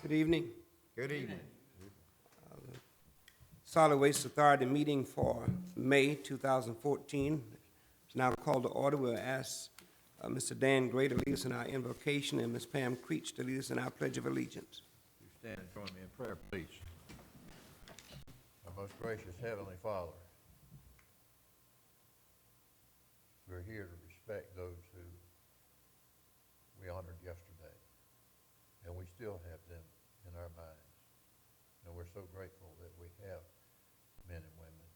Good evening. Good evening. Solid Waste Authority meeting for May 2014 is now called to order. We'll ask Mr. Dan Gray to lead us in our invocation and Ms. Pam Creech to lead us in our Pledge of Allegiance. You stand and join me in prayer, please. Our most gracious Heavenly Father, we're here to respect those who we honored yesterday, and we still have them in our minds. And we're so grateful that we have men and women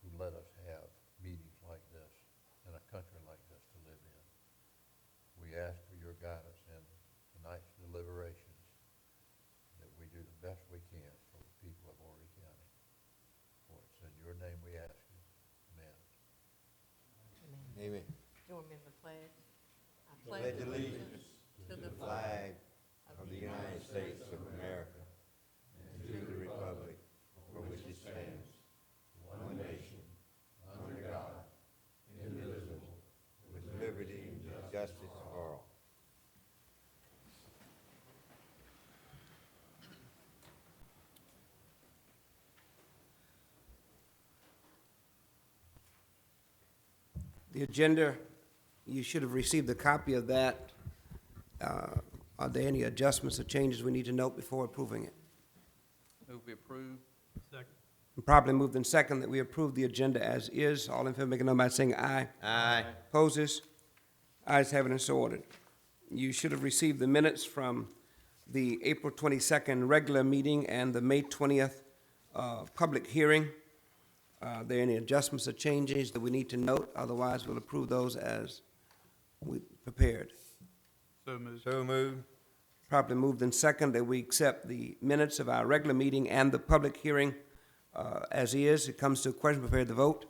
who let us have meetings like this in a country like this to live in. We ask for your guidance in tonight's deliberations, that we do the best we can for the people of Horry County. For it's in your name we ask you. Amen. Amen. Join me in the pledge. I Pledge allegiance to the flag of the United States of America and to the republic for which it stands, one nation, under God, indivisible, with liberty and justice for all. The agenda, you should have received a copy of that. Are there any adjustments or changes we need to note before approving it? Move be approved. Second. Properly moved in second that we approve the agenda as is. All in favor, make a note by saying aye. Aye. Opposes? Ayes have it and so ordered. You should have received the minutes from the April 22nd regular meeting and the May 20th public hearing. Are there any adjustments or changes that we need to note? Otherwise, we'll approve those as we prepared. So moved. So moved. Properly moved in second that we accept the minutes of our regular meeting and the public hearing as is. It comes to a question, prepare the vote.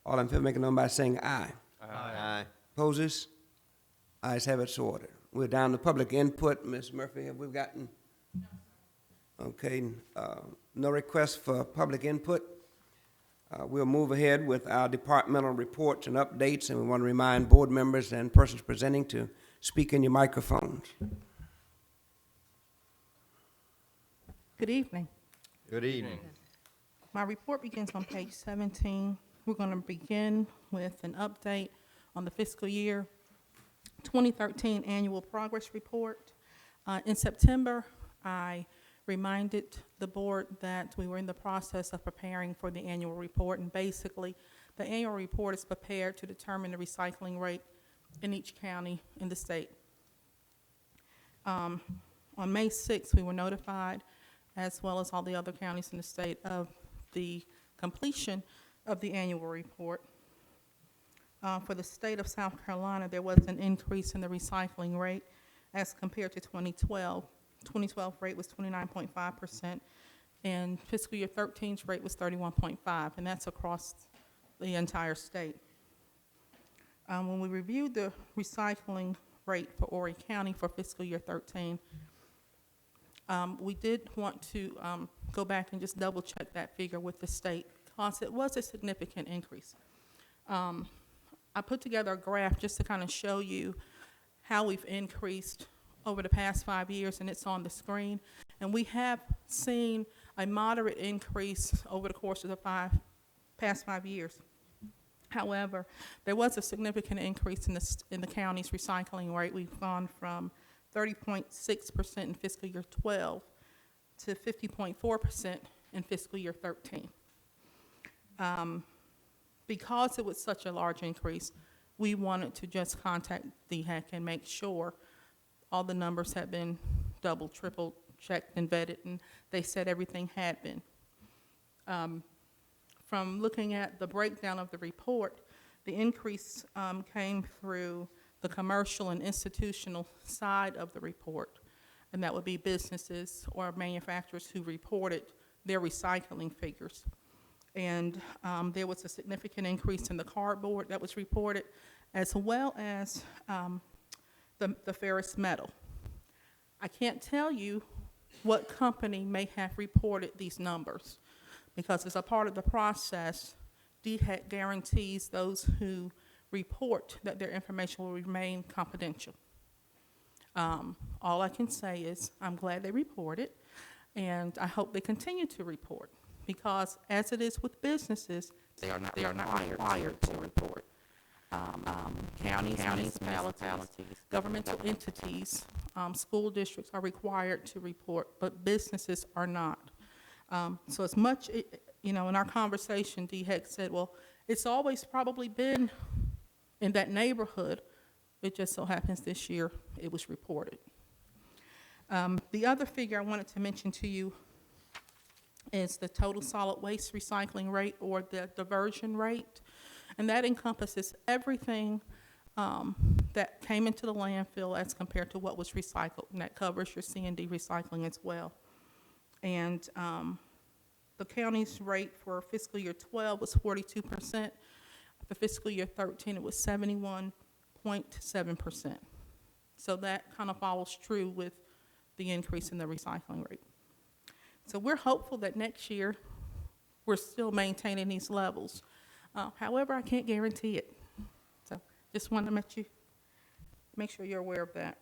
All in favor, make a note by saying aye. Aye. Opposes? Ayes have it, so ordered. We're down to public input. Ms. Murphy, have we gotten? Okay, no requests for public input. We'll move ahead with our departmental reports and updates, and we want to remind board members and persons presenting to speak in your microphones. Good evening. Good evening. My report begins on page 17. We're going to begin with an update on the fiscal year 2013 annual progress report. In September, I reminded the board that we were in the process of preparing for the annual report, and basically, the annual report is prepared to determine the recycling rate in each county in the state. On May 6th, we were notified, as well as all the other counties in the state, of the completion of the annual report. For the state of South Carolina, there was an increase in the recycling rate as compared to 2012. 2012 rate was 29.5%, and fiscal year 13's rate was 31.5%, and that's across the entire state. When we reviewed the recycling rate for Horry County for fiscal year 13, we did want to go back and just double check that figure with the state, because it was a significant increase. I put together a graph just to kind of show you how we've increased over the past 5 years, and it's on the screen. And we have seen a moderate increase over the course of the past 5 years. However, there was a significant increase in the county's recycling rate. We've gone from 30.6% in fiscal year 12 to 50.4% in fiscal year 13. Because it was such a large increase, we wanted to just contact DHEC and make sure all the numbers had been double, triple checked and vetted, and they said everything had been. From looking at the breakdown of the report, the increase came through the commercial and institutional side of the report, and that would be businesses or manufacturers who reported their recycling figures. And there was a significant increase in the cardboard that was reported, as well as the ferrous metal. I can't tell you what company may have reported these numbers, because as a part of the process, DHEC guarantees those who report that their information will remain confidential. All I can say is I'm glad they reported, and I hope they continue to report, because as it is with businesses, they are not required to report. Counties, municipalities, governmental entities, school districts are required to report, but businesses are not. So as much, in our conversation, DHEC said, well, it's always probably been in that neighborhood. It just so happens this year it was reported. The other figure I wanted to mention to you is the total solid waste recycling rate, or the diversion rate. And that encompasses everything that came into the landfill as compared to what was recycled. And that covers your C&D recycling as well. And the county's rate for fiscal year 12 was 42%. For fiscal year 13, it was 71.7%. So that kind of follows true with the increase in the recycling rate. So we're hopeful that next year we're still maintaining these levels. However, I can't guarantee it. So just wanted to make sure you're aware of that.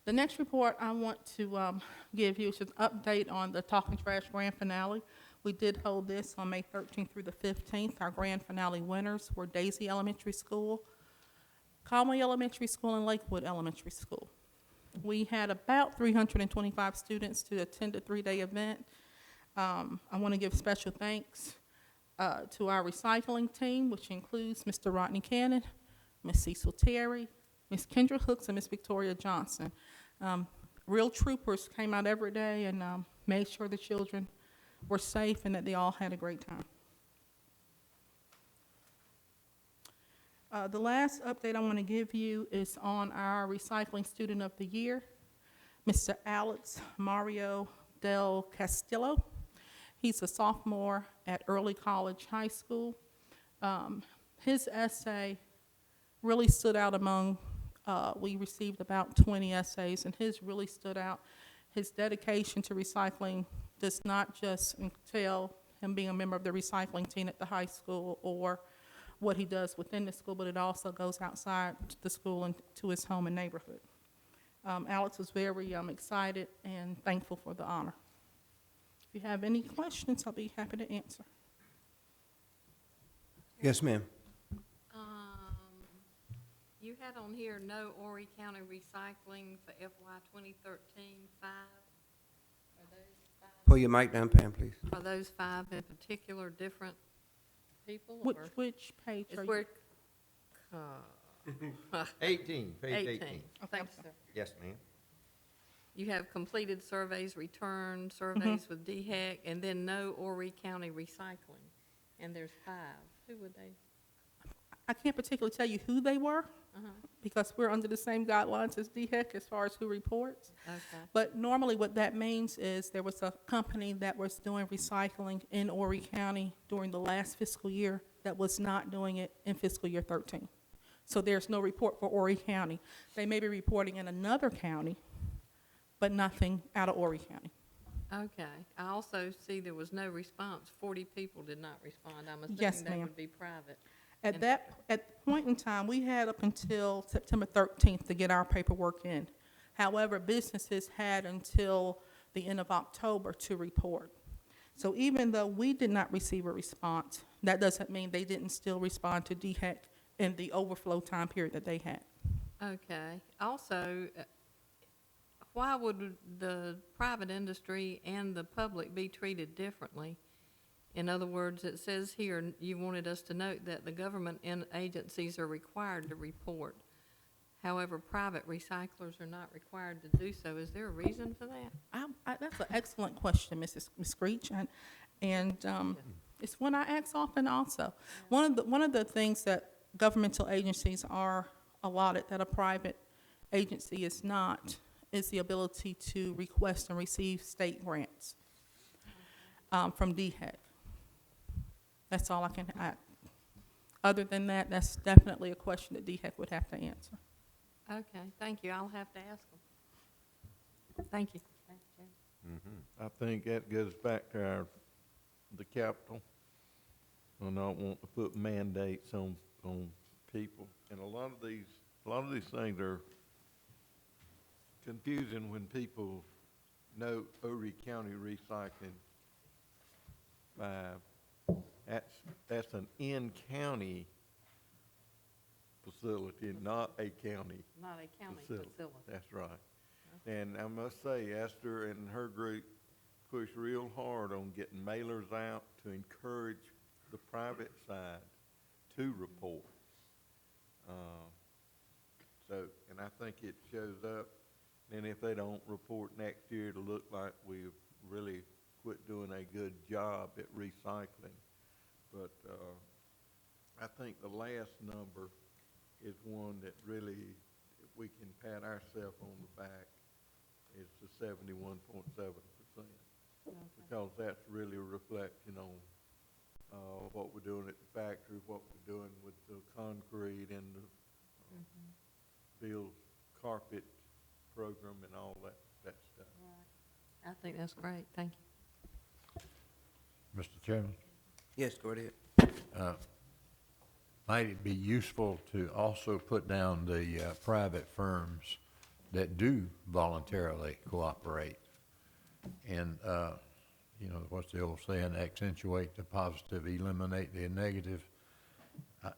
The next report I want to give you is an update on the Talking Trash Grand Finale. We did hold this on May 13th through the 15th. Our grand finale winners were Daisy Elementary School, Conway Elementary School, and Lakewood Elementary School. We had about 325 students to attend the 3-day event. I want to give special thanks to our recycling team, which includes Mr. Rodney Cannon, Ms. Cecil Terry, Ms. Kendra Hooks, and Ms. Victoria Johnson. Real troopers came out every day and made sure the children were safe and that they all had a great time. The last update I want to give you is on our Recycling Student of the Year, Mr. Alex Mario Del Castillo. He's a sophomore at Early College High School. His essay really stood out among, we received about 20 essays, and his really stood out. His dedication to recycling does not just entail him being a member of the recycling team at the high school or what he does within the school, but it also goes outside the school and to his home and neighborhood. Alex was very excited and thankful for the honor. If you have any questions, I'll be happy to answer. Yes, ma'am. You had on here no Horry County recycling for FY 2013, 5. Are those 5? Pull your mic down, Pam, please. Are those 5 in particular different people? Which page It's are you? where, 18, page 18. Okay, Thanks, I'm sir. Yes, ma'am. You have completed surveys, returned surveys with DHEC, and then no Horry County recycling. And there's 5. Who would they? I can't particularly tell you who they were because we're under the same guidelines as DHEC as far as who reports. Okay. But normally what that means is there was a company that was doing recycling in Horry County during the last fiscal year that was not doing it in fiscal year 13. So there's no report for Horry County. They may be reporting in another county, but nothing out of Horry County. Okay. I also see there was no response. 40 people did not respond. I'm Yes, assuming that ma'am. would be private. At the point in time, we had up until September 13th to get our paperwork in. However, businesses had until the end of October to report. So even though we did not receive a response, that doesn't mean they didn't still respond to DHEC in the overflow time period that they had. Okay. Also, why would the private industry and the public be treated differently? In other words, it says here, you wanted us to note that the government and agencies are required to report. However, private recyclers are not required to do so. Is there a reason for that? That's an excellent question, Ms. Screech, and it's one I ask often also. One of the things that governmental agencies are allotted that a private agency is not is the ability to request and receive state grants from DHEC. That's all I can add. Other than that, that's definitely a question that DHEC would have to answer. Okay, thank you. I'll have to ask them. Thank you. I think that goes back to the capital. I don't want to put mandates on people. And a lot of these things are confusing when people know Horry County Recycling 5. That's an in-county facility, not a county Not a county facility. facility. That's right. And I must say, Esther and her group pushed real hard on getting mailers out to encourage the private side to report. And I think it shows up, and if they don't report next year, it'll look like we've really quit doing a good job at recycling. But I think the last number is one that really, if we can pat ourselves on the back, is the 71.7%. Because that's really a reflection on what we're doing at the factory, what we're doing with the concrete and the Bill's carpet program and all that stuff. Right. I think that's great, thank you. Mr. Chairman? Yes, go ahead. Might it be useful to also put down the private firms that do voluntarily cooperate? And, you know, what's the old saying, accentuate the positive, eliminate the negative.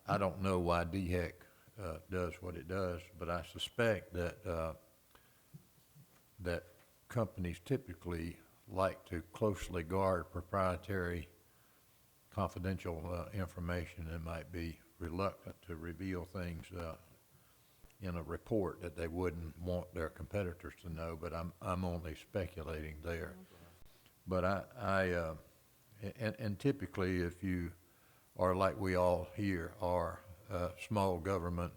I don't know why DHEC does what it does, but I suspect that that companies typically like to closely guard proprietary confidential information and might be reluctant to reveal things in a report that they wouldn't want their competitors to know, but I'm only speculating there. But and typically if you are like we all here are small government,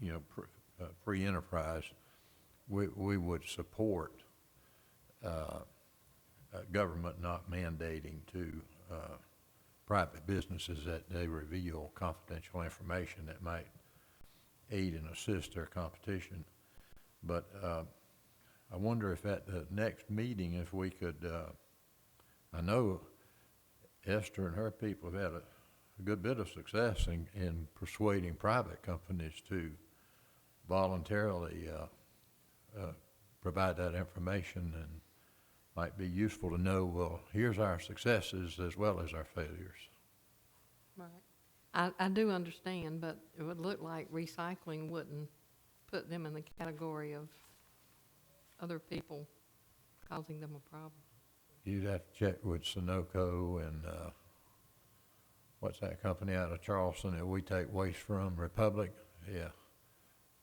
you know, free enterprise, we would support government not mandating to private businesses that they reveal confidential information that might aid and assist their competition. But I wonder if at the next meeting, if we could, I know Esther and her people have had a good bit of success in persuading private companies to voluntarily provide that information, and might be useful to know, well, here's our successes as well as our failures. Right. I do understand, but it would look like recycling wouldn't put them in the category of other people causing them a problem. You'd have to check with Sunoco and what's that company out of Charleston that we take waste from, Republic? Yeah,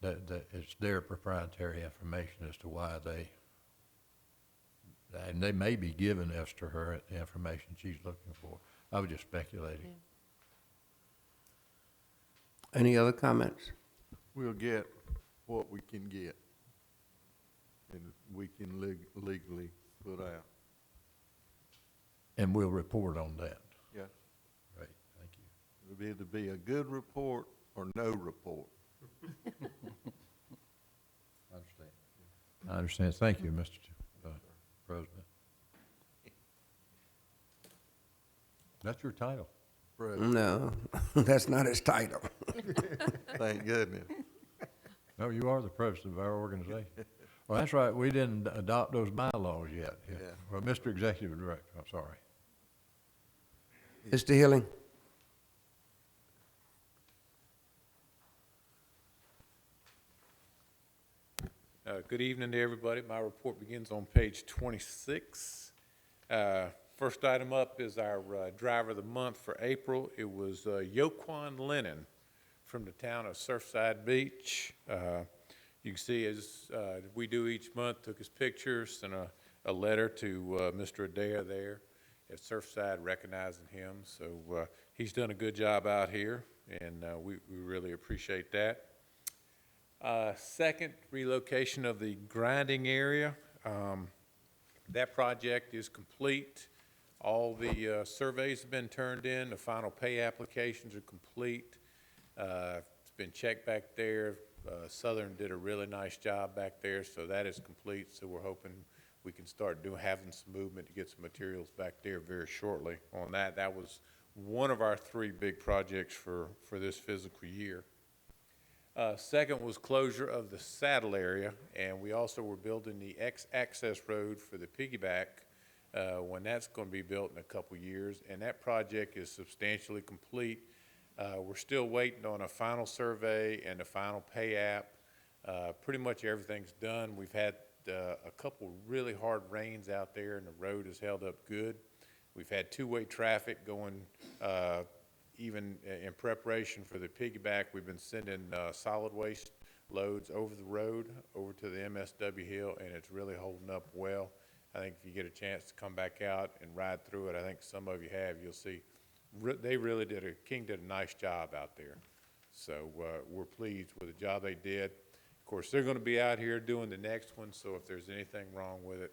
that it's their proprietary information as to why and they may be giving Esther her the information she's looking for. I was just speculating. Yeah. Any other comments? We'll get what we can get, and we can legally put out. And we'll report on that. Yes. Great, thank you. It'll either be a good report or no report. I understand. Thank you, Mr. President. That's your title. President. No, that's not his title. Thank goodness. No, you are the president of our organization. Well, that's right. We didn't adopt those bylaws yet. Yeah. Well, Mr. Executive Director, I'm sorry. Mr. Hilling? Good evening to everybody. My report begins on page 26. First item up is our driver of the month for April. It was Yoquan Lennon from the town of Surfside Beach. You can see, as we do each month, took his pictures and a letter to Mr. Adair there at Surfside recognizing him. So he's done a good job out here, and we really appreciate that. Second, relocation of the grinding area. That project is complete. All the surveys have been turned in. The final pay applications are complete. It's been checked back there. Southern did a really nice job back there, so that is complete. So we're hoping we can start having some movement to get some materials back there very shortly on that. That was one of our three big projects for this physical year. Second was closure of the saddle area, and we also were building the access road for the piggyback when that's going to be built in a couple years, and that project is substantially complete. We're still waiting on a final survey and a final pay app. Pretty much everything's done. We've had a couple really hard rains out there, and the road has held up good. We've had two-way traffic going, even in preparation for the piggyback. We've been sending solid waste loads over the road, over to the MSW Hill, and it's really holding up well. I think if you get a chance to come back out and ride through it, I think some of you have, you'll see they really King did a nice job out there. So we're pleased with the job they did. Of course, they're going to be out here doing the next one, so if there's anything wrong with it,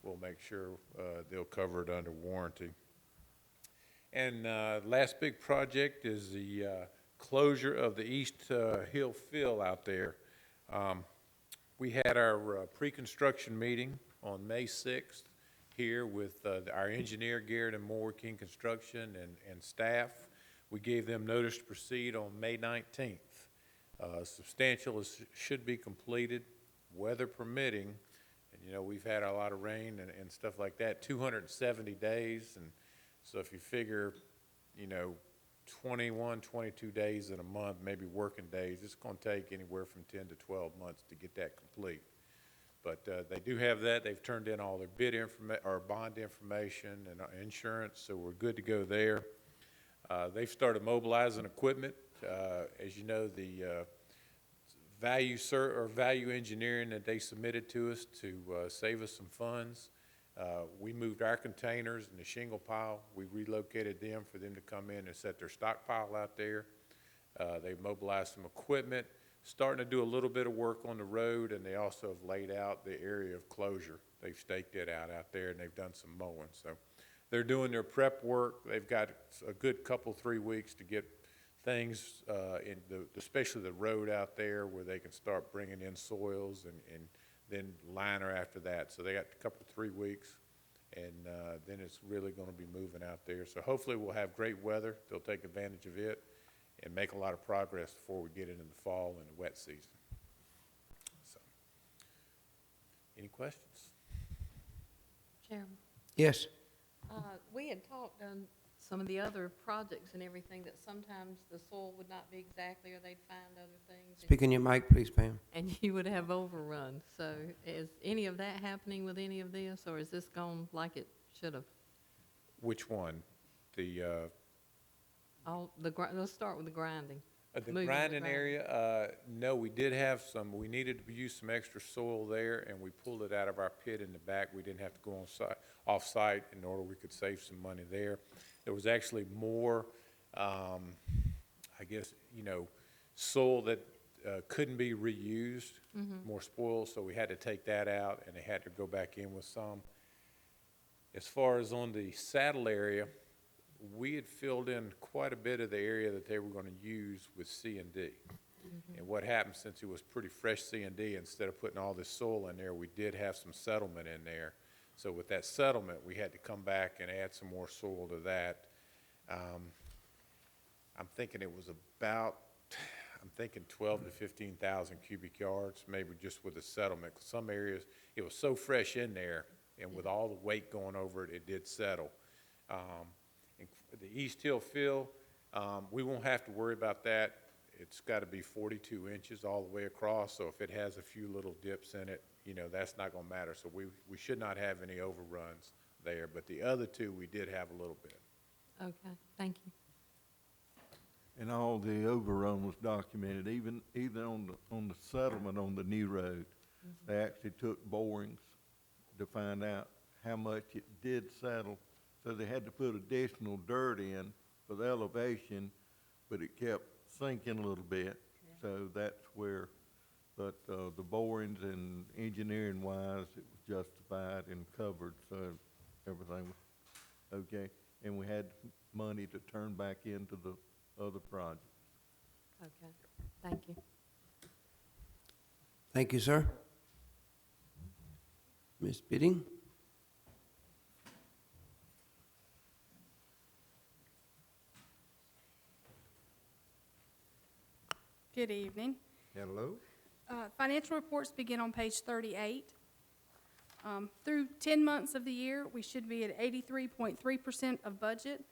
we'll make sure they'll cover it under warranty. And last big project is the closure of the East Hill Fill out there. We had our pre-construction meeting on May 6th here with our engineer, Garrett and Moore, King Construction, and staff. We gave them notice to proceed on May 19th. Substantial should be completed, weather permitting. And, you know, we've had a lot of rain and stuff like that, 270 days. And so if you figure, you know, 21, 22 days in a month, maybe working days, it's going to take anywhere from 10 to 12 months to get that complete. But they do have that. They've turned in all their bond information and insurance, so we're good to go there. They've started mobilizing equipment. As you know, the value engineering that they submitted to us to save us some funds. We moved our containers and the shingle pile. We relocated them for them to come in and set their stockpile out there. They mobilized some equipment, starting to do a little bit of work on the road, and they also have laid out the area of closure. They've staked it out there, and they've done some mowing. So they're doing their prep work. They've got a good couple, 3 weeks to get things, especially the road out there, where they can start bringing in soils and then liner after that. So they got a couple, 3 weeks, and then it's really going to be moving out there. So hopefully we'll have great weather. They'll take advantage of it and make a lot of progress before we get into the fall and the wet season. So, any questions? Chairman, Yes. we had talked on some of the other projects and everything that sometimes the soil would not be exactly, or they'd find other things. Speak in your mic, please, Pam. And you would have overrun. So is any of that happening with any of this, or is this gone like it should have? Which one? Let's start with the grinding. The grinding area, no, we did have some. We needed to use some extra soil there, and we pulled it out of our pit in the back. We didn't have to go off-site in order we could save some money there. There was actually more, I guess, you know, soil that couldn't be reused, more spoil, so we had to take that out, and they had to go back in with some. As far as on the saddle area, we had filled in quite a bit of the area that they were going to use with C&D. And what happened, since it was pretty fresh C&D, instead of putting all this soil in there, we did have some settlement in there. So with that settlement, we had to come back and add some more soil to that. I'm thinking it was about, 12 to 15,000 cubic yards, maybe just with the settlement. 'Cause some areas, it was so fresh in there, and with all the weight going over it, it did settle. The East Hill Fill, we won't have to worry about that. It's got to be 42 inches all the way across, so if it has a few little dips in it, you know, that's not going to matter. So we should not have any overruns there, but the other two, we did have a little bit. Okay, thank you. And all the overrun was documented, even on the settlement on the new road. They actually took borings to find out how much it did settle. So they had to put additional dirt in for the elevation, but it kept sinking a little bit. Yeah. So that's where, but the borings and engineering wise, it was justified and covered, so everything was okay. And we had money to turn back into the other projects. Okay, thank you. Thank you, sir. Ms. Bidding? Good evening. Hello. Financial reports begin on page 38. Through 10 months of the year, we should be at 83.3% of budget.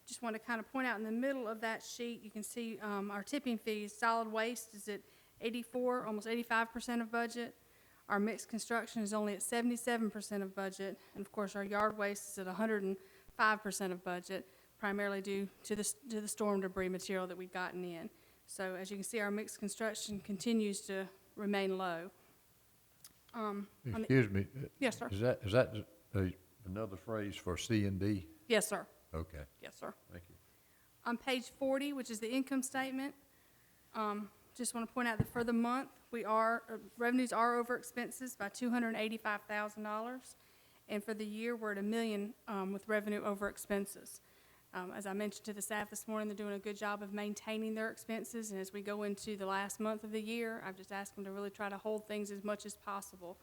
Just want to kind of point out in the middle of that sheet, you can see our tipping fees. Solid waste is at 84, almost 85% of budget. Our mixed construction is only at 77% of budget. And of course, our yard waste is at 105% of budget, primarily due to the storm debris material that we've gotten in. So as you can see, our mixed construction continues to remain low. Excuse me. Yes, sir. Is that another phrase for C and D? Yes, sir. Okay, Yes, sir. thank you. On page 40, which is the income statement, just want to point out that for the month, revenues are over expenses by $285,000. And for the year, we're at $1 million with revenue over expenses. As I mentioned to the staff this morning, they're doing a good job of maintaining their expenses. And as we go into the last month of the year, I've just asked them to really try to hold things as much as possible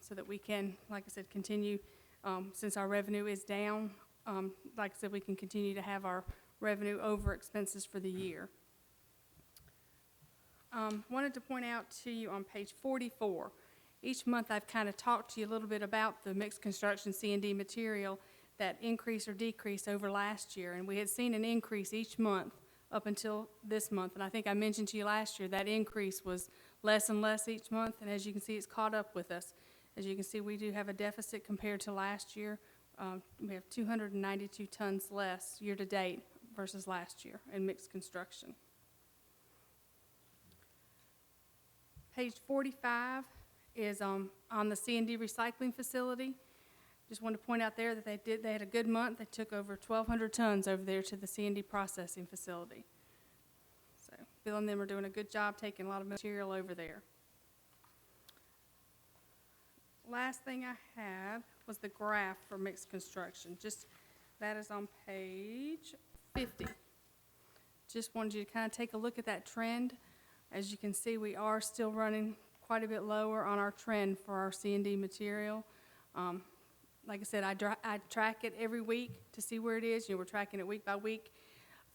so that we can, like I said, continue, since our revenue is down, like I said, we can continue to have our revenue over expenses for the year. Wanted to point out to you on page 44, each month I've kind of talked to you a little bit about the mixed construction C&D material that increase or decrease over last year. And we had seen an increase each month up until this month. And I think I mentioned to you last year that increase was less and less each month. And as you can see, it's caught up with us. As you can see, we do have a deficit compared to last year. We have 292 tons less year-to-date versus last year in mixed construction. Page 45 is on the C&D recycling facility. Just wanted to point out there that they had a good month. They took over 1,200 tons over there to the C&D processing facility. So Bill and them are doing a good job taking a lot of material over there. Last thing I had was the graph for mixed construction. Just that is on page 50. Just wanted you to kind of take a look at that trend. As you can see, we are still running quite a bit lower on our trend for our C&D material. Like I said, I track it every week to see where it is. You know, we're tracking it week by week.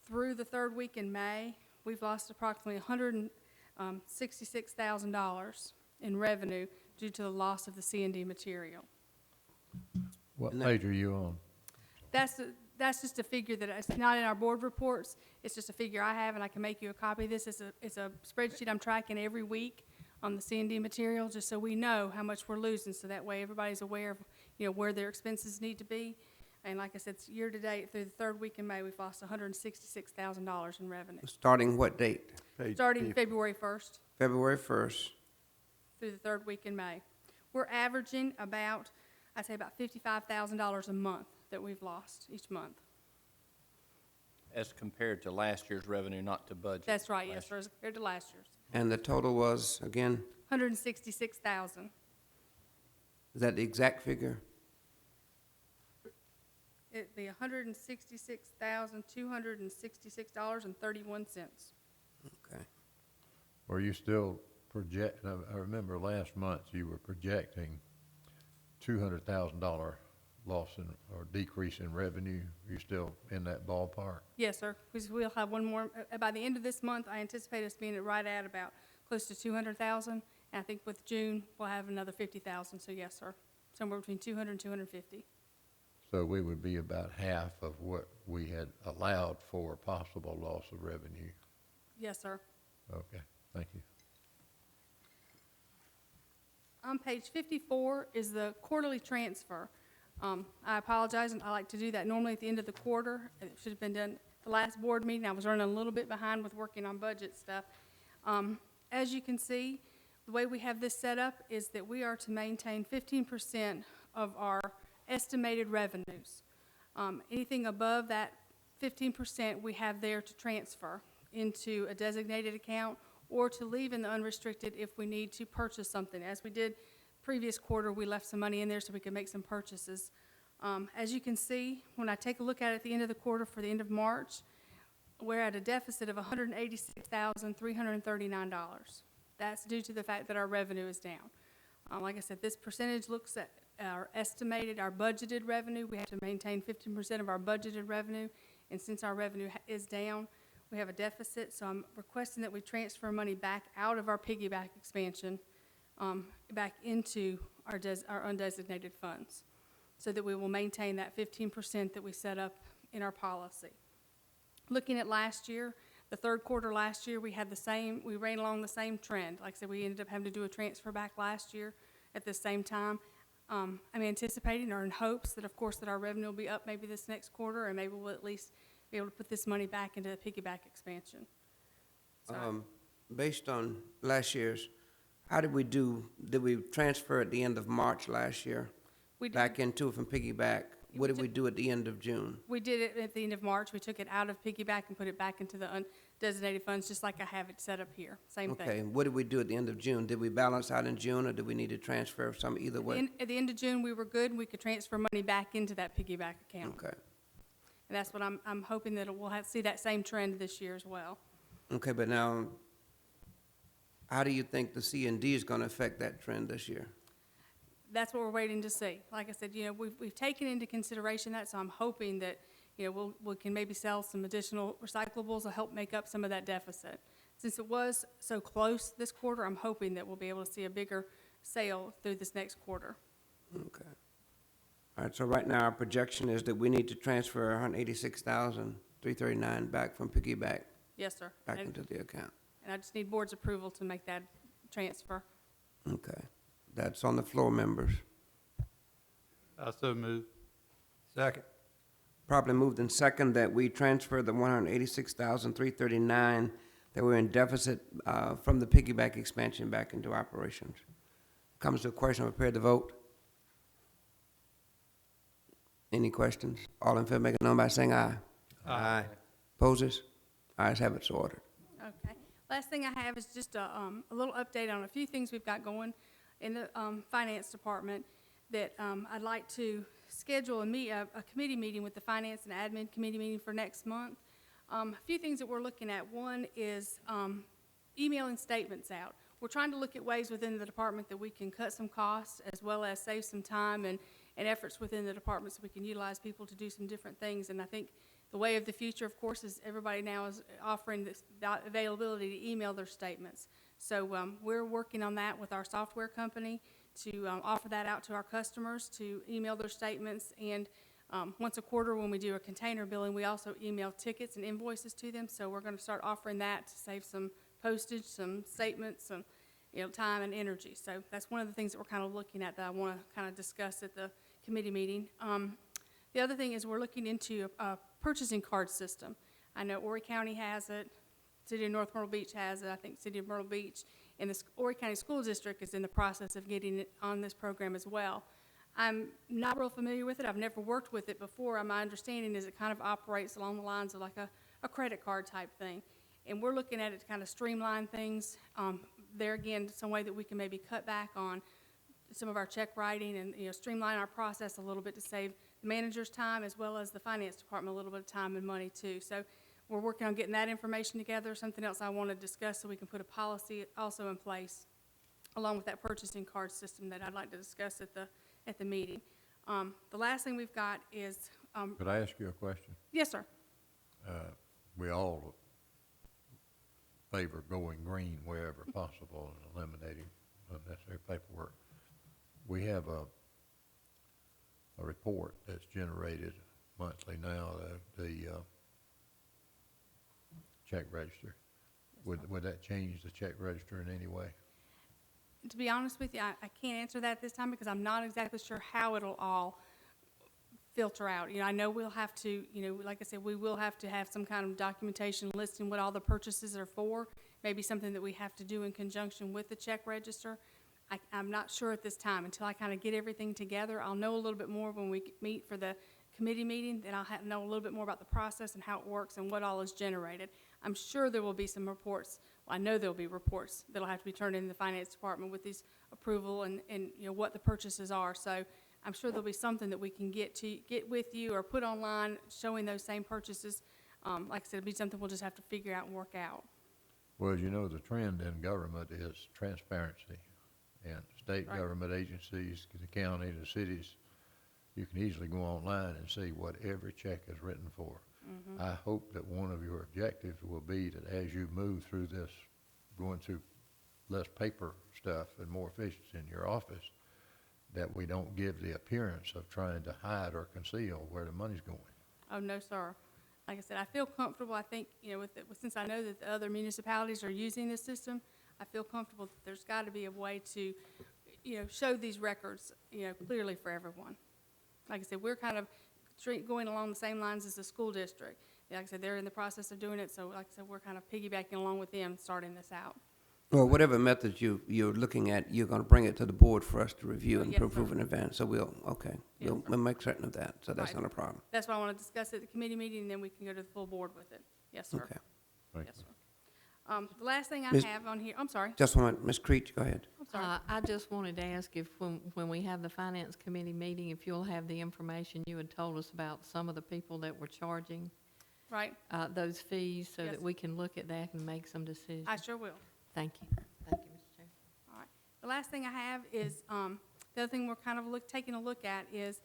Through the third week in May, we've lost approximately $166,000 in revenue due to the loss of the C&D material. What page are you on? That's just a figure that it's not in our board reports. It's just a figure I have, and I can make you a copy of this. It's a spreadsheet I'm tracking every week on the C&D material, just so we know how much we're losing, so that way everybody's aware of, you know, where their expenses need to be. And like I said, it's year-to-date through the third week in May, we've lost $166,000 in revenue. Starting what date? Starting February 1st February 1st. through the third week in May. We're averaging about, I'd say about $55,000 a month that we've lost each month. As compared to last year's revenue, not to budget. That's right, yes, sir, as compared to last year's. And the total was, again, $166,000. is that the exact figure? It'd be $166,266.31. Okay. Were you still I remember last month you were projecting $200,000 loss or decrease in revenue. Are you still in that ballpark? Yes, sir, because we'll have one more, by the end of this month, I anticipate us being right at about close to 200,000. And I think with June, we'll have another 50,000, so yes, sir, somewhere between 200 and 250. So we would be about half of what we had allowed for possible loss of revenue. Yes, sir. Okay, thank you. On page 54 is the quarterly transfer. I apologize, and I like to do that normally at the end of the quarter. It should have been done the last board meeting. I was running a little bit behind with working on budget stuff. As you can see, the way we have this set up is that we are to maintain 15% of our estimated revenues. Anything above that 15% we have there to transfer into a designated account or to leave in the unrestricted if we need to purchase something. As we did previous quarter, we left some money in there so we could make some purchases. As you can see, when I take a look at it at the end of the quarter for the end of March, we're at a deficit of $186,339. That's due to the fact that our revenue is down. Like I said, this percentage looks at our estimated, our budgeted revenue. We have to maintain 15% of our budgeted revenue, and since our revenue is down, We have a deficit, so I'm requesting that we transfer money back out of our piggyback expansion, back into our undesignated funds, so that we will maintain that 15% that we set up in our policy. Looking at last year, the third quarter last year, we ran along the same trend. Like I said, we ended up having to do a transfer back last year at the same time. I'm anticipating or in hopes that, of course, that our revenue will be up maybe this next quarter, and maybe we'll at least be able to put this money back into the piggyback expansion. So Based on last year's, how did we do? Did we transfer at the end of March last year we did, back into it from piggyback? What did we do at the end of June? we did it at the end of March. We took it out of piggyback and put it back into the undesignated funds, just like I have it set up here. Same thing. Okay, what did we do at the end of June? Did we balance out in June, or did we need to transfer some either way? At the end of June, we were good, and we could transfer money back into that piggyback account. Okay, And that's what I'm hoping that we'll see that same trend this year as well. okay, but now, how do you think the C and D is gonna affect that trend this year? That's what we're waiting to see. Like I said, we've taken into consideration that, so I'm hoping that, we can maybe sell some additional recyclables to help make up some of that deficit. Since it was so close this quarter, I'm hoping that we'll be able to see a bigger sale through this next quarter. Okay. All right, so right now, our projection is that we need to transfer 186,339 back from piggyback Yes, sir. back And into the account. I just need board's approval to make that transfer. Okay, that's on the floor, members. I so move. Second. Probably moved in second that we transfer the 186,339 that were in deficit from the piggyback expansion back into operations. Comes to a question, I'm prepared to vote. Any questions? All in favor, make it known by saying aye. Aye. Opposes? Ayes have it, so ordered. Okay. Last thing I have is just a little update on a few things we've got going in the finance department that I'd like to schedule a committee meeting with the finance and admin committee meeting for next month. A few things that we're looking at. One is emailing statements out. We're trying to look at ways within the department that we can cut some costs as well as save some time and efforts within the department so we can utilize people to do some different things. And I think the way of the future, of course, is everybody now is offering the availability to email their statements. So we're working on that with our software company to offer that out to our customers to email their statements. And once a quarter when we do a container billing, we also email tickets and invoices to them. So we're going to start offering that to save some postage, some statements, some time and energy. So that's one of the things that we're kind of looking at that I want to kind of discuss at the committee meeting. The other thing is we're looking into a purchasing card system. I know Horry County has it, City of North Myrtle Beach has it, I think City of Myrtle Beach, and the Horry County School District is in the process of getting it on this program as well. I'm not real familiar with it. I've never worked with it before. My understanding is it kind of operates along the lines of like a credit card type thing. And we're looking at it to kind of streamline things. There again, some way that we can maybe cut back on some of our check writing and streamline our process a little bit to save the manager's time as well as the finance department a little bit of time and money too. So we're working on getting that information together. Something else I want to discuss so we can put a policy also in place along with that purchasing card system that I'd like to discuss at the meeting. The last thing we've got is Could I ask you a question? yes, sir. We all favor going green wherever possible and eliminating unnecessary paperwork. We have a report that's generated monthly now, the check register. Would that change the check register in any way? To be honest with you, I can't answer that this time because I'm not exactly sure how it'll all filter out. I know we'll have to, like I said, we will have to have some kind of documentation listing what all the purchases are for, maybe something that we have to do in conjunction with the check register. I'm not sure at this time. Until I kind of get everything together, I'll know a little bit more when we meet for the committee meeting, then I'll know a little bit more about the process and how it works and what all is generated. I'm sure there will be some reports. Well, I know there will be reports that will have to be turned in the finance department with these approval and what the purchases are. So I'm sure there'll be something that we can get with you or put online showing those same purchases. Like I said, it'll be something we'll just have to figure out and work out. Well, the trend in government is transparency. And state Right. government agencies, the county, the cities, you can easily go online and see what every check is written for. I hope that one of your objectives will be that as you move through this, going through less paper stuff and more efficiency in your office, that we don't give the appearance of trying to hide or conceal where the money's going. Oh, no, sir. Like I said, I feel comfortable. I think, you know, since I know that the other municipalities are using this system, I feel comfortable that there's got to be a way to, you know, show these records, you know, clearly for everyone. Like I said, we're kind of going along the same lines as the school district. Like I said, they're in the process of doing it, so like I said, we're kind of piggybacking along with them, starting this out. Well, whatever methods you're looking at, you're gonna bring it to the board for us to review and Yes, approve sir. in advance, so okay. Yes, We'll make certain of that, so that's Right. not a problem. That's why I want to discuss it at the committee meeting, and then we can go to the full board with it. Yes, sir. Okay. Thank Yes, you. sir. The last thing I Ms. have on here, I'm sorry, Just one, Ms. Creech, go ahead. I'm sorry. I just wanted to ask if, when we have the finance committee meeting, if you'll have the information you had told us about some of the people that were charging Right, those fees, so Yes. that we can look at that and make some decisions. I sure will. Thank you. Thank you, Mr. Chair. All right. The last thing I have is, the other thing we're kind of taking a look at is,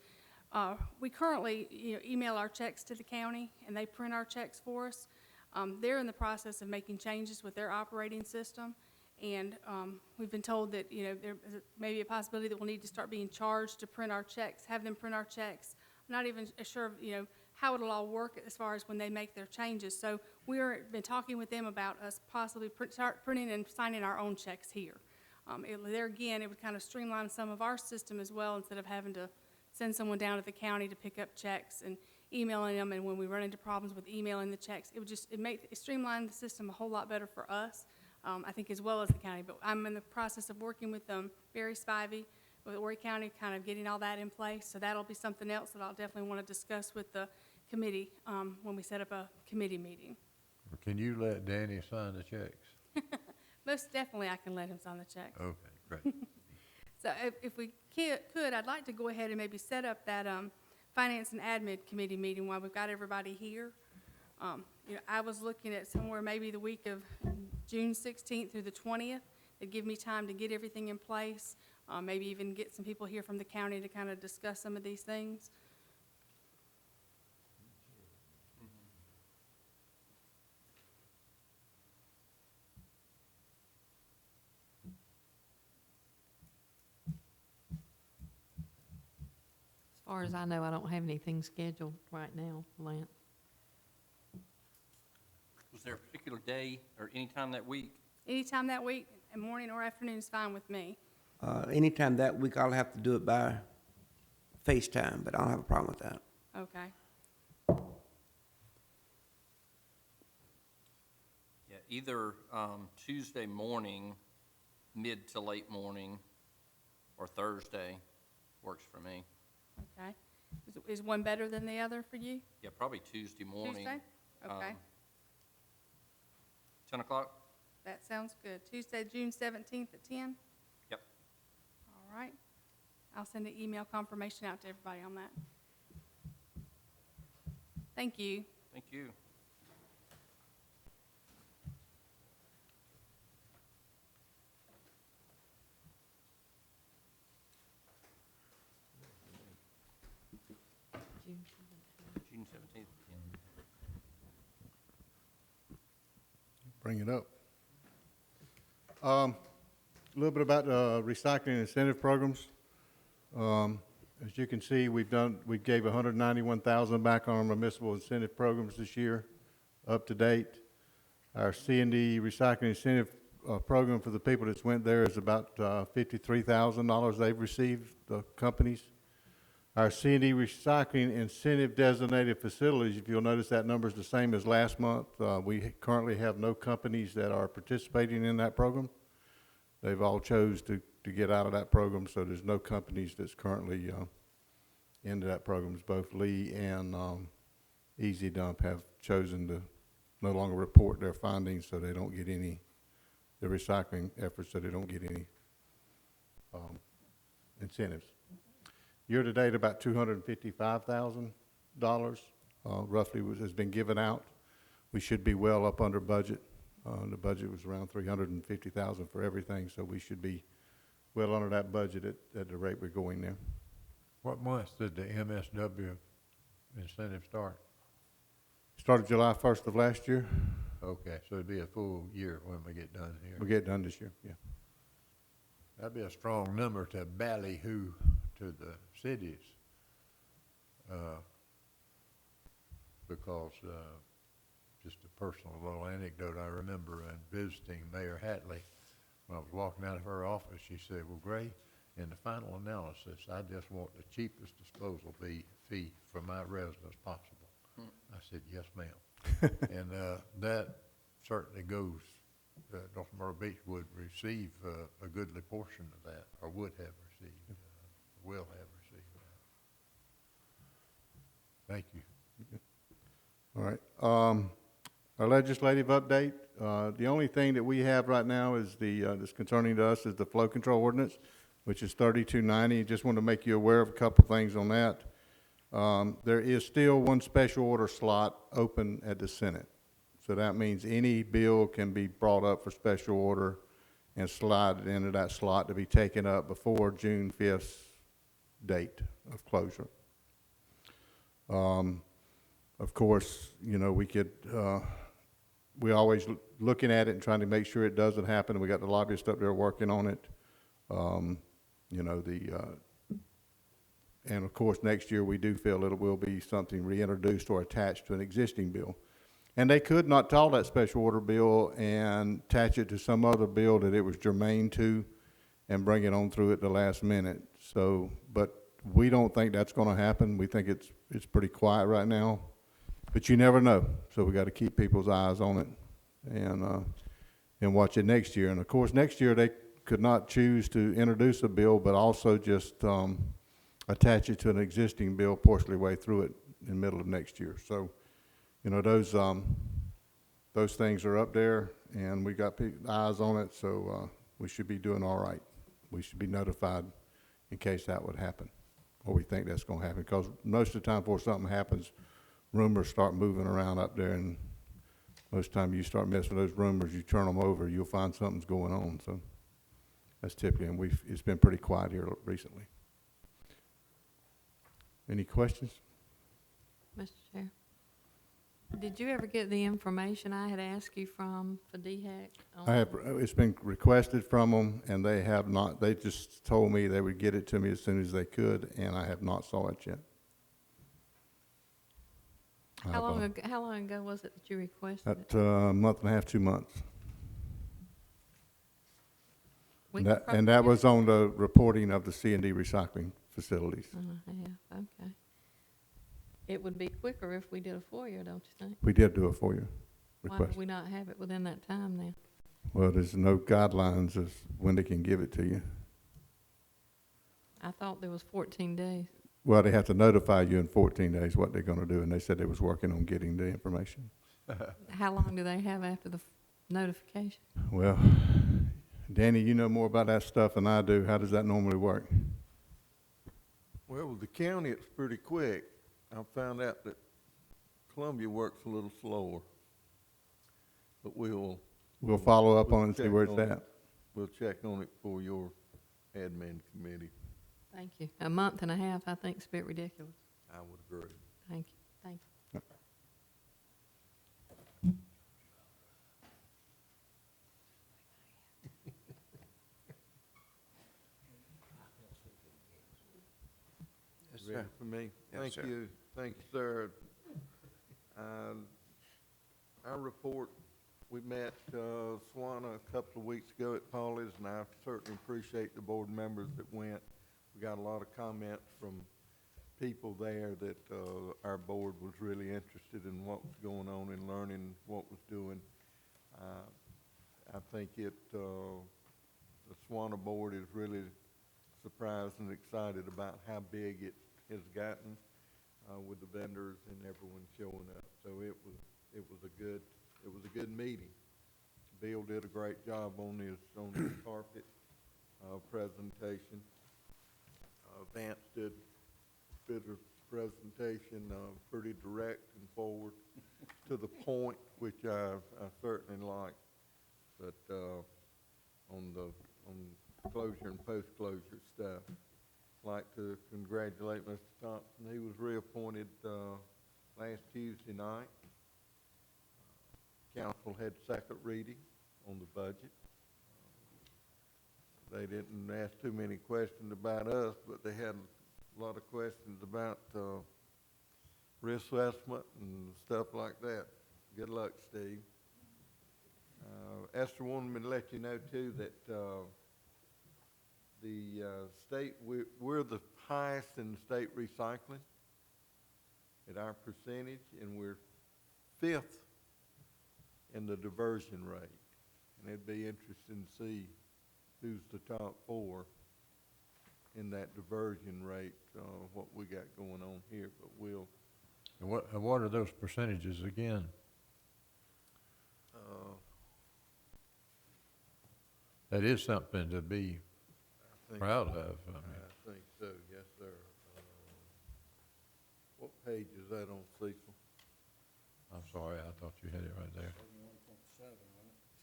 we currently, you know, email our checks to the county, and they print our checks for us. They're in the process of making changes with their operating system, and we've been told that, you know, there may be a possibility that we'll need to start being charged to print our checks, have them print our checks. I'm not even sure, you know, how it'll all work as far as when they make their changes. So we've been talking with them about us possibly start printing and signing our own checks here. There again, it would kind of streamline some of our system as well, instead of having to send someone down to the county to pick up checks and emailing them, and when we run into problems with emailing the checks, it streamline the system a whole lot better for us, I think, as well as the county. But I'm in the process of working with Barry Spivey, with Horry County, kind of getting all that in place. So that'll be something else that I'll definitely want to discuss with the committee when we set up a committee meeting. Can you let Danny sign the checks? Most definitely, I can let him sign the checks. Okay, great. So if we could, I'd like to go ahead and maybe set up that Finance and Admin Committee meeting while we've got everybody here. You know, I was looking at somewhere maybe the week of June 16th through the 20th. It'd give me time to get everything in place, maybe even get some people here from the county to kind of discuss some of these things. As far as I know, I don't have anything scheduled right now, Lance. Was there a particular day or any time that week? Anytime that week, and morning or afternoon is fine with me. Anytime that week, I'll have to do it by FaceTime, but I don't have a problem with that. Okay. Yeah, either Tuesday morning, mid to late morning, or Thursday works for me. Okay. Is one better than the other for you? Yeah, probably Tuesday morning. Tuesday? Okay. 10 o'clock? That sounds good. Tuesday, June 17th at 10? Yep. All right. I'll send an email confirmation out to everybody on that. Thank you. Thank you. June 17th. Bring it up. A little bit about recycling incentive programs. As you can see, we gave 191,000 back on our municipal incentive programs this year, up to date. Our C&D recycling incentive program for the people that's went there is about $53,000 they've received, the companies. Our C&D recycling incentive designated facilities, if you'll notice, that number is the same as last month. We currently have no companies that are participating in that program. They've all chose to get out of that program, so there's no companies that's currently into that program. Both Lee and Easy Dump have chosen to no longer report their findings, so they don't get any, the recycling efforts, so they don't get any incentives. Year-to-date, about $255,000 roughly has been given out. We should be well up under budget. The budget was around $350,000 for everything, so we should be well under that budget at the rate we're going there. What months did the MSW incentive start? Started July 1st of last year. Okay, so it'd be a full year when we get done here. We'll get done this year, yeah. That'd be a strong number to ballyhoo to the cities. Because, just a personal little anecdote, I remember visiting Mayor Hatley. When I was walking out of her office, she said, well, Gray, in the final analysis, I just want the cheapest disposal fee for my residents possible. I said, yes, ma'am. And that certainly goes, North Myrtle Beach would receive a goodly portion of that, or would have received, will have received that. Thank you. All right. Our legislative update, the only thing that we have right now is that's concerning to us is the flow control ordinance, which is 3290. Just want to make you aware of a couple things on that. There is still one special order slot open at the Senate. So that means any bill can be brought up for special order and slided into that slot to be taken up before June 5th's date of closure. Of course, you know, we always looking at it and trying to make sure it doesn't happen. We got the lobbyists up there working on it. You know, and of course, next year we do feel it will be something reintroduced or attached to an existing bill. And they could not call that special order bill and attach it to some other bill that it was germane to and bring it on through at the last minute. So, but we don't think that's going to happen. We think it's pretty quiet right now, but you never know. So we got to keep people's eyes on it and watch it next year. And of course, next year they could not choose to introduce a bill, but also just attach it to an existing bill partially way through it in the middle of next year. So, you know, those things are up there, and we got eyes on it. So we should be doing all right. We should be notified in case that would happen, or we think that's going to happen. Because most of the time before something happens, rumors start moving around up there, and most of the time you start messing with those rumors, you turn them over, you'll find something's going on. So that's typically, and it's been pretty quiet here recently. Any questions? Mr. Chair, did you ever get the information I had asked you from for DHEC? I have, it's been requested from them, and they have not, they just told me they would get it to me as soon as they could, and I have not saw it yet. How long ago was it that you requested it? A month and a half, 2 months. We And could that, probably and that get was on the reporting of the C&D recycling facilities. Yeah, okay. It would be quicker if we did a FOIA, don't you think? We did do a FOIA Why request. would we not have it within that time then? Well, there's no guidelines as when they can give it to you. I thought there was 14 days. Well, they have to notify you in 14 days what they're going to do, and they said they was working on getting the information. How long do they have after the notification? Well, Danny, you know more about that stuff than I do. How does that normally work? Well, with the county, it's pretty quick. I found out that Columbia works a little slower. But we'll Follow up on it and see check where it's on it. at. We'll check on it for your admin committee. Thank you. A month and a half, I think, is a bit ridiculous. I would agree. Thank you. Thank you. Yes, Ready sir. for me? Yes, Thank sir. you. Thank you, sir. Our report, we met SWA a couple of weeks ago at Pauley's, and I certainly appreciate the board members that went. We got a lot of comments from people there that our board was really interested in what was going on and learning what was doing. I think the SWA board is really surprised and excited about how big it has gotten with the vendors and everyone showing up. So it was a good meeting. Bill did a great job on his carpet presentation. Vance did a presentation, pretty direct and forward to the point, which I certainly liked. But on closure and post-closure stuff, I'd like to congratulate Mr. Thompson. He was reappointed last Tuesday night. council had second reading on the budget. They didn't ask too many questions about us, but they had a lot of questions about risk assessment and stuff like that. Good luck, Steve. Esther wanted me to let you know too that the state, we're the highest in state recycling at our percentage, and we're 5th in the diversion rate. And it'd be interesting to see who's the top 4 in that diversion rate, what we got going on here, but we'll. And what are those percentages again? That is something to be proud of. I mean, I think so, yes, sir. What page is that on, Cecil? I'm sorry, I thought you had it right there.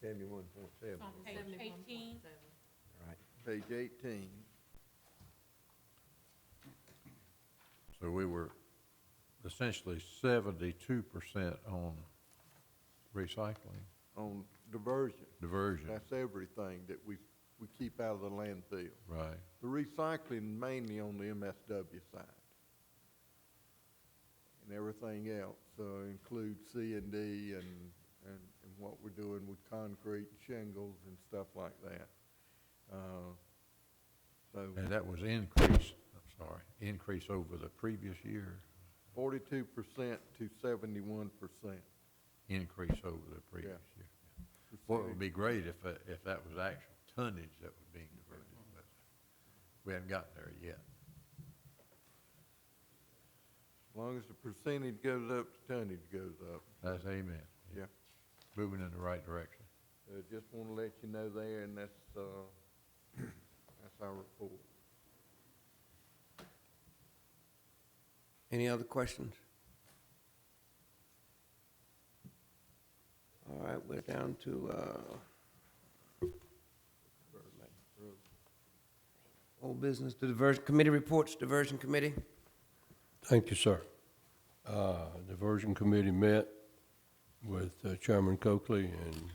71.7. Page 18. Right. Page 18. So we were essentially 72% on recycling, On diversion. diversion. That's everything that we keep out of the landfill. Right. The recycling mainly on the MSW side. And everything else includes C&D and what we're doing with concrete, shingles, and stuff like that. And that was increase over the previous year, 42% to 71%. increase over the previous year. Well, it would be great if that was actual tonnage that was being diverted, but we haven't gotten there yet. As long as the percentage goes up, the tonnage goes up. That's amen. Yeah. Moving in the right direction. Just want to let you know there, and that's our report. Any other questions? All right, we're down to old business, the diversion committee reports, diversion committee. Thank you, sir. Diversion Committee met with Chairman Coakley and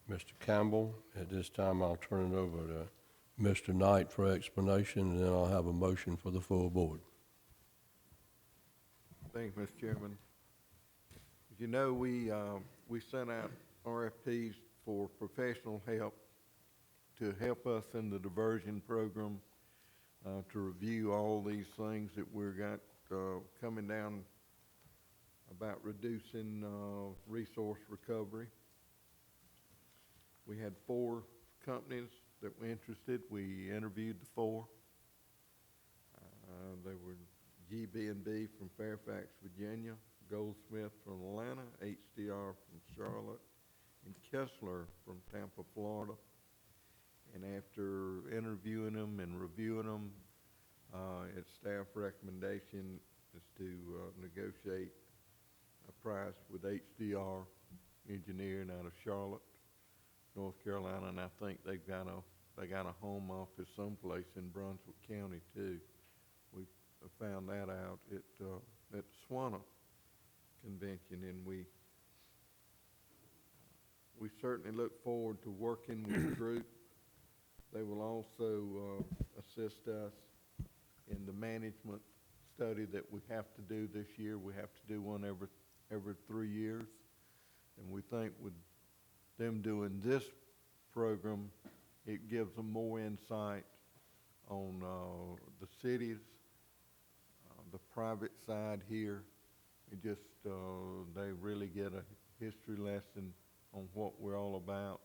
Mr. Campbell. At this time, I'll turn it over to Mr. Knight for explanation, and then I'll have a motion for the full board. Thank you, Mr. Chairman. As you know, we sent out RFPs for professional help to help us in the diversion program, to review all these things that we've got coming down about reducing resource recovery. We had 4 companies that were interested. We interviewed the 4. They were GB&B from Fairfax, Virginia, Goldsmith from Atlanta, HDR from Charlotte, and Kessler from Tampa, Florida. And after interviewing them and reviewing them, its staff recommendation is to negotiate a price with HDR Engineering out of Charlotte, North Carolina, and I think they got a home office someplace in Brunswick County too. We found that out at the SWA convention, and we certainly look forward to working with the group. They will also assist us in the management study that we have to do this year. We have to do one every 3 years, and we think with them doing this program, it gives them more insight on the cities, the private side here. It just they really get a history lesson on what we're all about,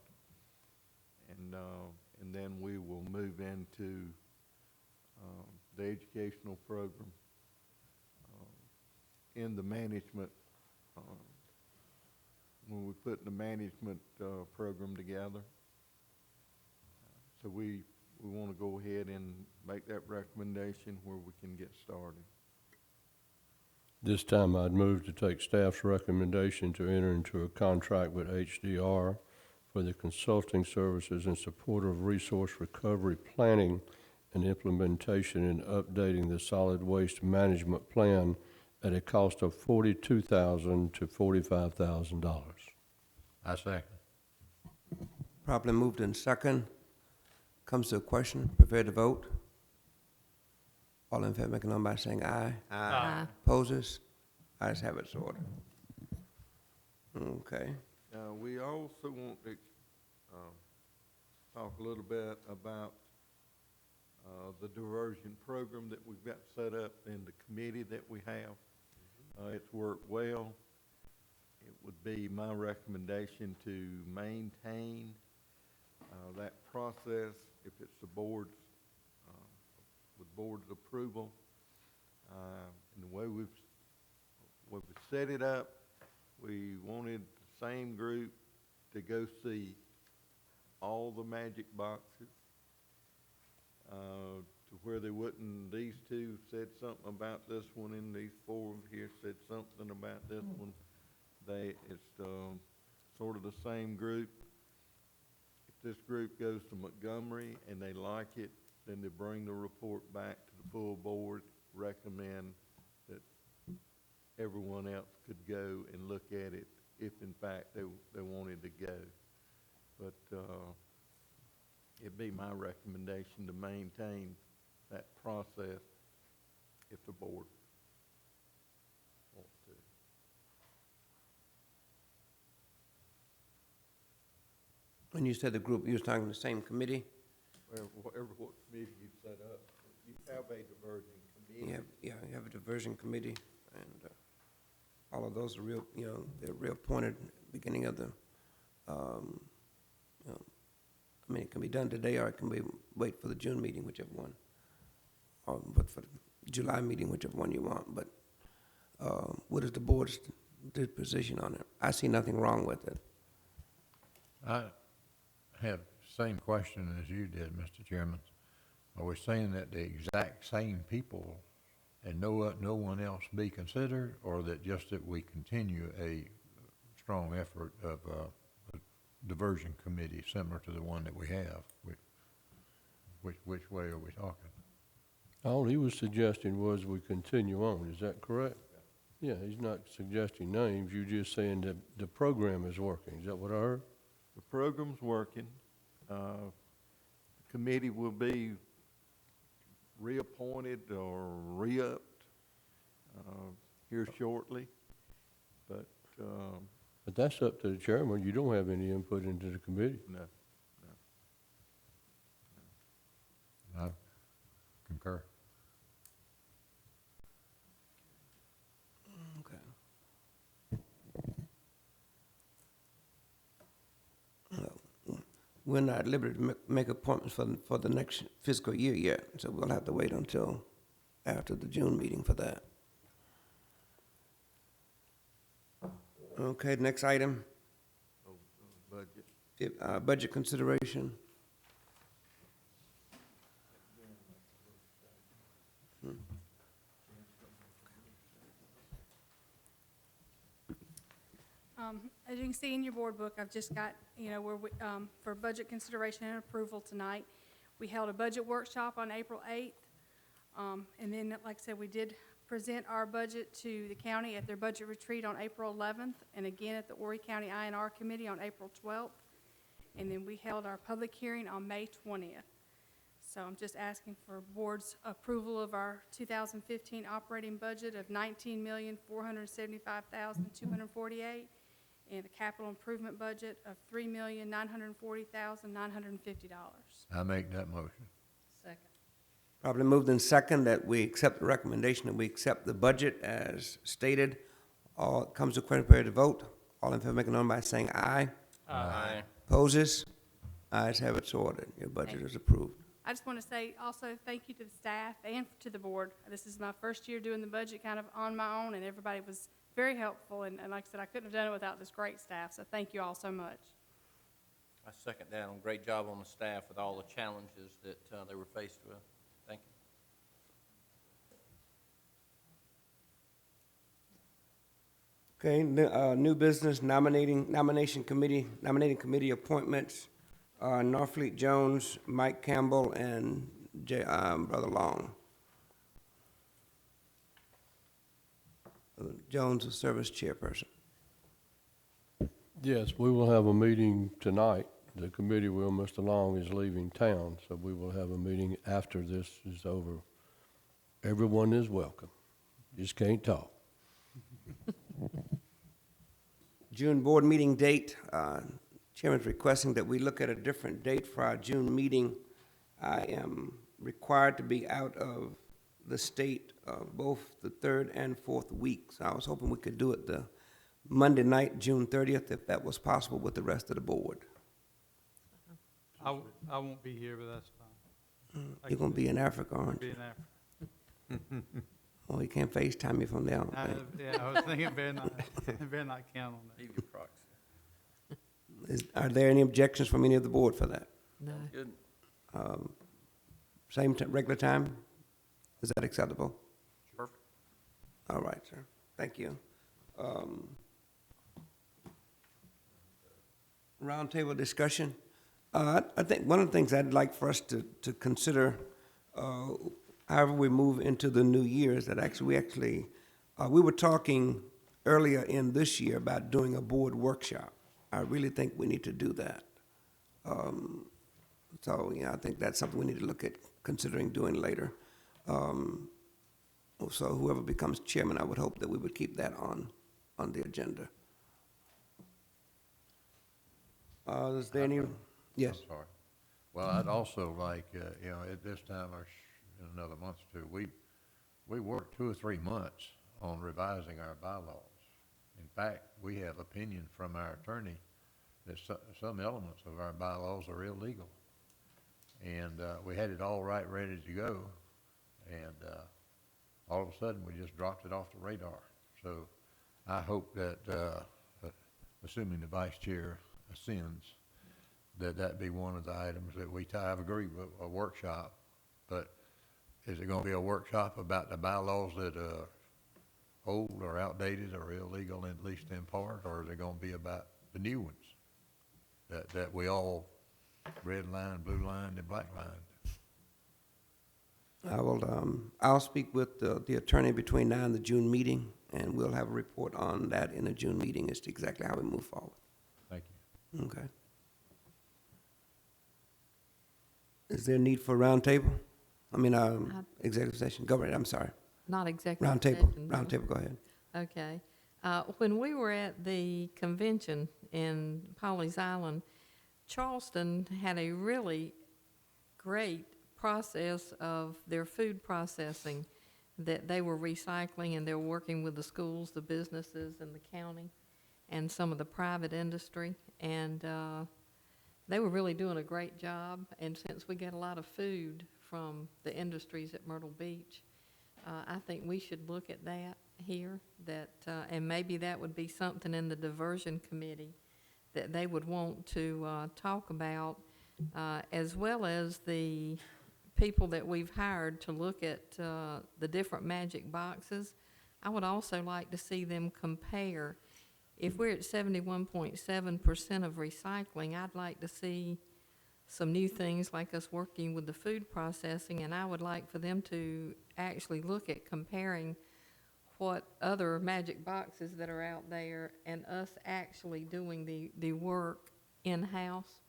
and then we will move into the educational program in the management. When we put the management program together, so we want to go ahead and make that recommendation where we can get started. This time, I'd move to take staff's recommendation to enter into a contract with HDR for the consulting services in support of resource recovery planning and implementation and updating the solid waste management plan at a cost of $42,000 to $45,000. I second. Properly moved in second. Comes to a question, prepare to vote. All in favor, make a number by saying aye. Aye. Opposes? Ayes have it, so ordered. Okay. We also want to, talk a little bit about, the diversion program that we've got set up in the committee that we have. It's worked well. It would be my recommendation to maintain, that process if it's the board's, with board's approval. And the way we've set it up, we wanted the same group to go see all the magic boxes, to where they wouldn't, these two said something about this one, and these four over here said something about this one. It's sort of the same group. If this group goes to Montgomery and they like it, then they bring the report back to the full board, recommend that everyone else could go and look at it if in fact they wanted to go. But it'd be my recommendation to maintain that process if the board wants to. When you said the group, you was talking the same committee? Whatever what committee you set up, you have a diversion committee. You have a diversion committee, and all of those are real, they're real pointed at the beginning of the, I mean, it can be done today, or it can be, wait for the June meeting, whichever one. But for the July meeting, whichever one you want, but what is the board's position on it? I see nothing wrong with it. I have the same question as you did, Mr. Chairman. Are we saying that the exact same people and no one else be considered, or that just that we continue a strong effort of a diversion committee similar to the one that we have? Which way are we talking? All he was suggesting was we continue on, is that correct? Yeah, he's not suggesting names, you're just saying that the program is working, is that what I heard? The program's working. The committee will be reappointed or re-upped here shortly, but But that's up to the chairman, you don't have any input into the committee. no. I concur. Okay. We're not at liberty to make appointments for the next fiscal year yet, so we'll have to wait until after the June meeting for that. Okay, next item, Budget. budget consideration. As you can see in your board book, I've just got, where we, for budget consideration and approval tonight. We held a budget workshop on April 8th. And then, like I said, we did present our budget to the county at their budget retreat on April 11th, and again at the Horry County INR Committee on April 12th. And then we held our public hearing on May 20th. So I'm just asking for board's approval of our 2015 operating budget of $19,475,248 and a capital improvement budget of $3,940,950. I make that motion. Second. Probably moved in second that we accept the recommendation, that we accept the budget as stated. All comes to question, prepared to vote. All in favor, make a number by saying aye. Aye. Opposes? Ayes have it, so ordered. Your budget is approved. I just want to say also thank you to the staff and to the board. This is my first year doing the budget kind of on my own, and everybody was very helpful. And like I said, I couldn't have done it without this great staff, so thank you all so much. I second that. Great job on the staff with all the challenges that they were faced with. Thank you. Okay, new business nominating committee appointments. Norfleet Jones, Mike Campbell, and Brother Long. Jones will serve as chairperson. Yes, we will have a meeting tonight. The committee will, Mr. Long is leaving town, so we will have a meeting after this is over. Everyone is welcome. Just can't talk. June board meeting date, Chairman's requesting that we look at a different date for our June meeting. I am required to be out of the state both the third and fourth week, so I was hoping we could do it the Monday night, June 30th, if that was possible with the rest of the board. I won't be here, but that's fine. You're gonna be in Africa, aren't Be you? in Africa. Oh, you can't FaceTime me from there, I don't think. Yeah, I was thinking better not count on that. Leave your proxy. Are there any objections from any of the board for that? No. Good. Same regular time? Is that acceptable? Perfect. All right, sir. Thank you. Roundtable discussion. I think one of the things I'd like for us to consider, however we move into the new year, is that we were talking earlier in this year about doing a board workshop. I really think we need to do that. So, yeah, I think that's something we need to look at considering doing later. So whoever becomes chairman, I would hope that we would keep that on the agenda. Is there any, yes? I'm sorry. Well, I'd also like, at this time or in another month or two, we worked 2 or 3 months on revising our bylaws. In fact, we have opinion from our attorney that some elements of our bylaws are illegal. And we had it all ready to go, and all of a sudden, we just dropped it off the radar. So I hope that, assuming the vice chair ascends, that be one of the items that I've agreed with a workshop, but is it gonna be a workshop about the bylaws that are old or outdated or illegal, at least in part, or is it gonna be about the new ones that we all red line, blue line, and black line? I'll speak with the attorney between now and the June meeting, and we'll have a report on that in the June meeting as to exactly how we move forward. Thank you. Okay. Is there a need for a roundtable? Executive session, go ahead, I'm sorry. Not executive Roundtable, session, no. roundtable, go ahead. Okay. When we were at the convention in Pawleys Island, Charleston had a really great process of their food processing that they were recycling, and they're working with the schools, the businesses, and the county, and some of the private industry. And they were really doing a great job. And since we get a lot of food from the industries at Myrtle Beach, I think we should look at that here, and maybe that would be something in the diversion committee that they would want to talk about, as well as the people that we've hired to look at the different magic boxes. I would also like to see them compare. If we're at 71.7% of recycling, I'd like to see some new things like us working with the food processing, and I would like for them to actually look at comparing what other magic boxes that are out there and us actually doing the work in-house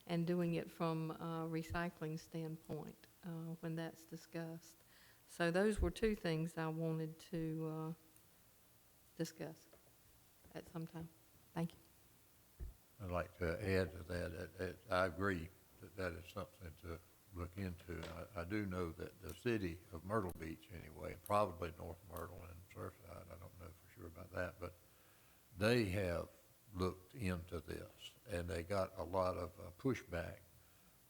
and doing it from a recycling standpoint when that's discussed. So those were two things I wanted to discuss at some time. Thank you. I'd like to add to that, I agree that is something to look into. I do know that the city of Myrtle Beach, anyway, probably North Myrtle and Surfside, I don't know for sure about that, but they have looked into this, and they got a lot of pushback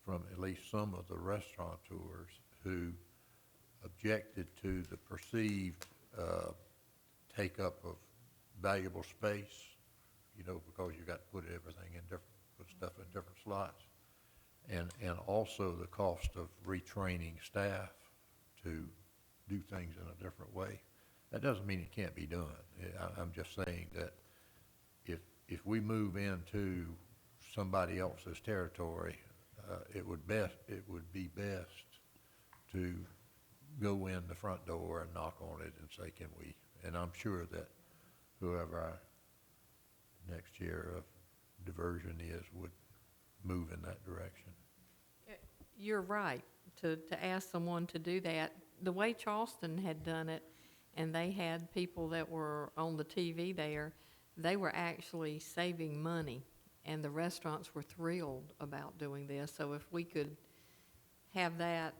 from at least some of the restaurateurs who objected to the perceived take-up of valuable space, because you got to put everything in put stuff in different slots. And also the cost of retraining staff to do things in a different way. That doesn't mean it can't be done. I'm just saying that if we move into somebody else's territory, it would be best to go in the front door and knock on it and say, can we? And I'm sure that whoever our next chair of diversion is would move in that direction. You're right, to ask someone to do that. The way Charleston had done it, and they had people that were on the TV there, they were actually saving money, and the restaurants were thrilled about doing this. So if we could have that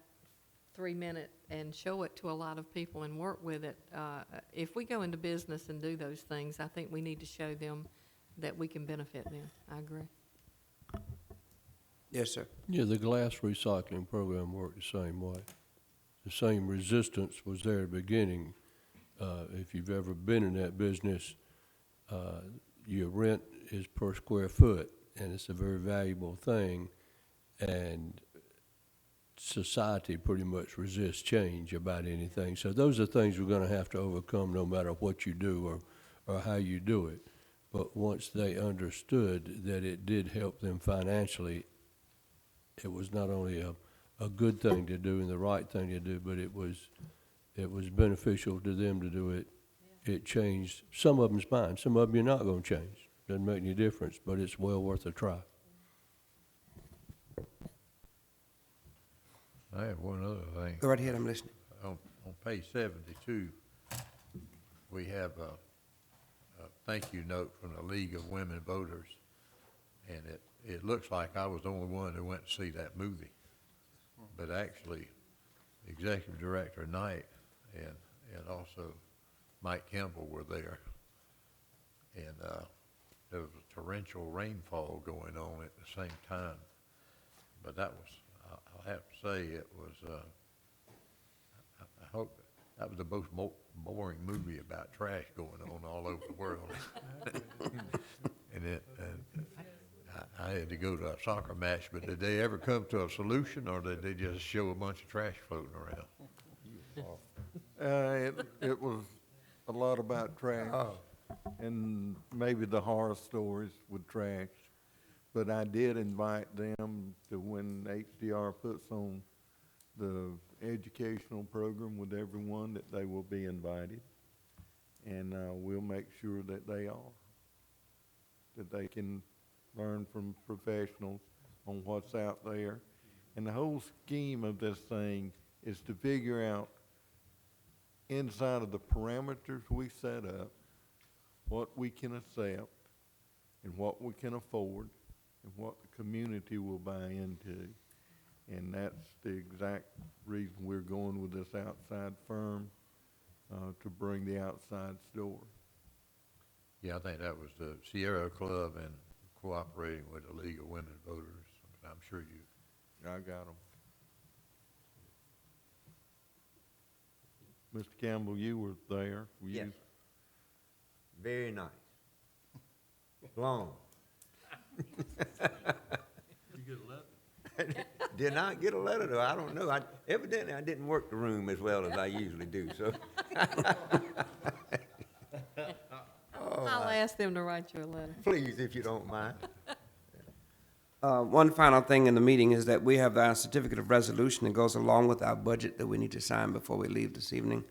3-minute and show it to a lot of people and work with it, if we go into business and do those things, I think we need to show them that we can benefit them. I agree. Yes, sir. Yeah, the glass recycling program worked the same way. The same resistance was there at the beginning. If you've ever been in that business, your rent is per square foot, and it's a very valuable thing. And society pretty much resists change about anything. So those are things we're gonna have to overcome no matter what you do or how you do it. But once they understood that it did help them financially, it was not only a good thing to do and the right thing to do, but it was beneficial to them to do it. It changed some of them's mind. Some of them you're not gonna change. Doesn't make any difference, but it's well worth a try. I have one other thing. Go right ahead, I'm listening. On page 72, we have a thank you note from the League of Women Voters. And it looks like I was the only one who went to see that movie. But actually, Executive Director Knight and also Mike Campbell were there. And there was a torrential rainfall going on at the same time. But that was, I'll have to say, it was, I hope, that was the most boring movie about trash going on all over the world. And I had to go to a soccer match, but did they ever come to a solution, or did they just show a bunch of trash floating around? It was a lot about trash and maybe the horror stories with trash. But I did invite them to, when HDR puts on the educational program with everyone, that they will be invited. And we'll make sure that they are, that they can learn from professionals on what's out there. And the whole scheme of this thing is to figure out, inside of the parameters we set up, what we can accept and what we can afford and what the community will buy into. And that's the exact reason we're going with this outside firm, to bring the outside store. Yeah, I think that was the Sierra Club and cooperating with the League of Women Voters. I'm sure you. I got them. Mr. Campbell, you were there. Were Yes. you? Very nice. Long. Did you get a letter? Did not get a letter, though. I don't know. Evidently, I didn't work the room as well as I usually do, so. I'll ask them to write you a letter. Please, if you don't mind. One final thing in the meeting is that we have our certificate of resolution that goes along with our budget that we need to sign before we leave this evening.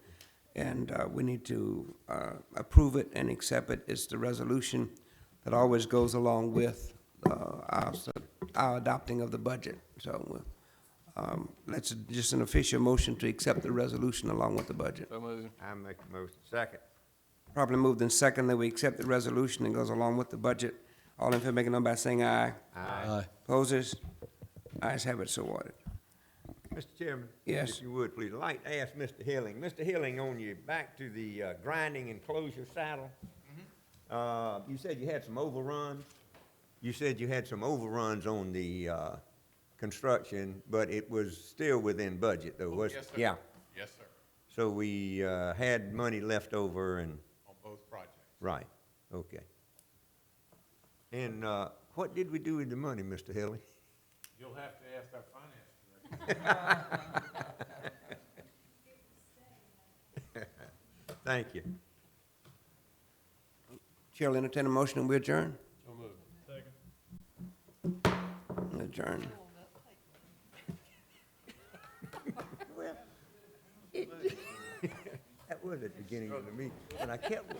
And we need to approve it and accept it. It's the resolution that always goes along with our adopting of the budget. So that's just an official motion to accept the resolution along with the budget. So moved. I make a motion. Second. Probably moved in second that we accept the resolution and goes along with the budget. All in favor, make a number by saying aye. Aye. Opposers? Ayes have it, so ordered. Mr. Chairman? Yes. If you would, please, I'd like to ask Mr. Hilling. Mr. Hilling, on your back to the grinding and closure saddle, you said you had some overruns. You said you had some overruns on the construction, but it was still within budget, though, was it? Yes, sir. Yeah. Yes, sir, So we had money left over and, on both projects. right, okay. And what did we do with the money, Mr. Hilling? You'll have to ask our finance director. Thank you. Chair will entertain a motion and we adjourn. So moved. Second. Adjourn. Well, that was at the beginning of the meeting, and I kept